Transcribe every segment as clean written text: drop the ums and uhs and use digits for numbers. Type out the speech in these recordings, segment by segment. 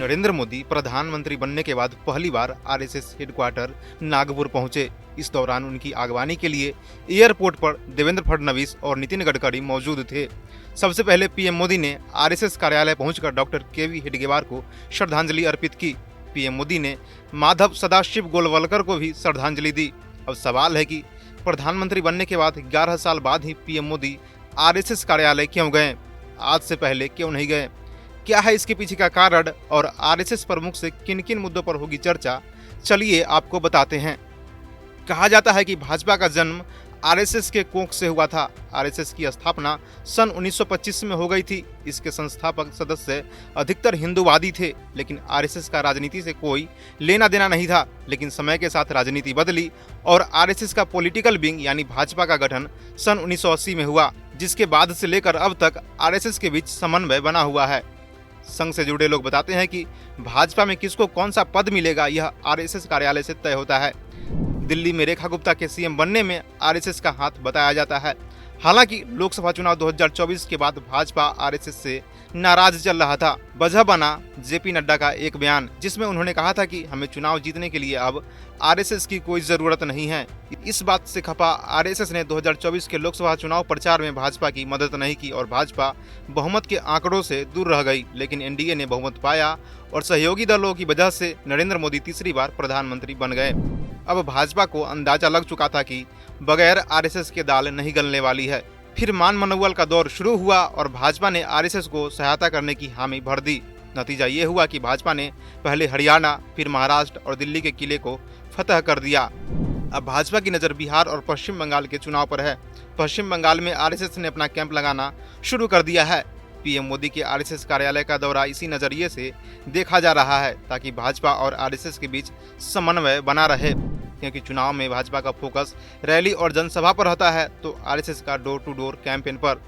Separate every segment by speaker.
Speaker 1: नरेंद्र मोदी प्रधानमंत्री बनने के बाद पहली बार आरएसएस हेडक्वार्टर नागपुर पहुंचे। इस दौरान उनकी आगवानी के लिए एयरपोर्ट पर देवेंद्र फडणवीस और नितिन गडकरी मौजूद थे। सबसे पहले पीएम मोदी ने आरएसएस कार्यालय पहुंचकर डॉक्टर केवी हेडगेवार को श्रद्धांजलि अर्पित की। पीएम मोदी ने माधव सदाशिव गोलवलकर को भी श्रद्धांजलि दी। अब सवाल है कि प्रधानमंत्री बनने के बाद 11 साल बाद ही पीएम मोदी आरएसएस कार्यालय क्यों गए, आज से पहले क्यों नहीं गए, क्या है इसके पीछे का कारण और आरएसएस प्रमुख से किन किन मुद्दों पर होगी चर्चा, चलिए आपको बताते हैं। कहा जाता है कि भाजपा का जन्म आरएसएस के कोख से हुआ था। आरएसएस की स्थापना सन 1925 में हो गई थी। इसके संस्थापक सदस्य अधिकतर हिंदूवादी थे, लेकिन आरएसएस का राजनीति से कोई लेना देना नहीं था। लेकिन समय के साथ राजनीति बदली और आरएसएस का पॉलिटिकल विंग यानी भाजपा का गठन सन 1980 में हुआ, जिसके बाद से लेकर अब तक आरएसएस के बीच समन्वय बना हुआ है। संघ से जुड़े लोग बताते हैं कि भाजपा में किसको कौन सा पद मिलेगा यह आरएसएस कार्यालय से तय होता है। दिल्ली में रेखा गुप्ता के सीएम बनने में आरएसएस का हाथ बताया जाता है। हालांकि लोकसभा चुनाव 2024 के बाद भाजपा आरएसएस से नाराज चल रहा था। वजह बना जेपी नड्डा का एक बयान, जिसमें उन्होंने कहा था कि हमें चुनाव जीतने के लिए अब आरएसएस की कोई जरूरत नहीं है। इस बात से खफा आरएसएस ने 2024 के लोकसभा चुनाव प्रचार में भाजपा की मदद नहीं की और भाजपा बहुमत के आंकड़ों से दूर रह गई। लेकिन एनडीए ने बहुमत पाया और सहयोगी दलों की वजह से नरेंद्र मोदी तीसरी बार प्रधानमंत्री बन गए। अब भाजपा को अंदाजा लग चुका था कि बगैर आरएसएस के दाल नहीं गलने वाली है। फिर मान मनोबल का दौर शुरू हुआ और भाजपा ने आरएसएस को सहायता करने की हामी भर दी। नतीजा ये हुआ कि भाजपा ने पहले हरियाणा, फिर महाराष्ट्र और दिल्ली के किले को फतह कर दिया। अब भाजपा की नज़र बिहार और पश्चिम बंगाल के चुनाव पर है। पश्चिम बंगाल में आरएसएस ने अपना कैंप लगाना शुरू कर दिया है। पीएम मोदी के आरएसएस कार्यालय का दौरा इसी नज़रिए से देखा जा रहा है, ताकि भाजपा और आरएसएस के बीच समन्वय बना रहे। क्योंकि चुनाव में भाजपा का फोकस रैली और जनसभा पर रहता है, तो आरएसएस का डोर टू डोर कैंपेन पर।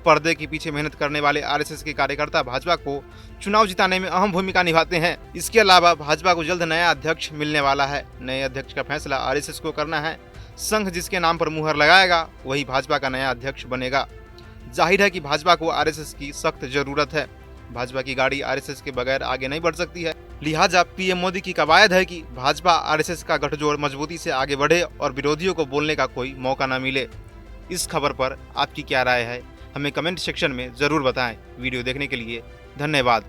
Speaker 1: पर्दे के पीछे मेहनत करने वाले आरएसएस के कार्यकर्ता भाजपा को चुनाव जिताने में अहम भूमिका निभाते हैं। इसके अलावा भाजपा को जल्द नया अध्यक्ष मिलने वाला है। नए अध्यक्ष का फैसला आरएसएस को करना है। संघ जिसके नाम पर मुहर लगाएगा वही भाजपा का नया अध्यक्ष बनेगा। जाहिर है कि भाजपा को आरएसएस की सख्त जरूरत है। भाजपा की गाड़ी आरएसएस के बगैर आगे नहीं बढ़ सकती है। लिहाजा पीएम मोदी की कवायद है कि भाजपा आरएसएस का गठजोड़ मजबूती से आगे बढ़े और विरोधियों को बोलने का कोई मौका न मिले। इस खबर पर आपकी क्या राय है, हमें कमेंट सेक्शन में जरूर बताएं। वीडियो देखने के लिए धन्यवाद।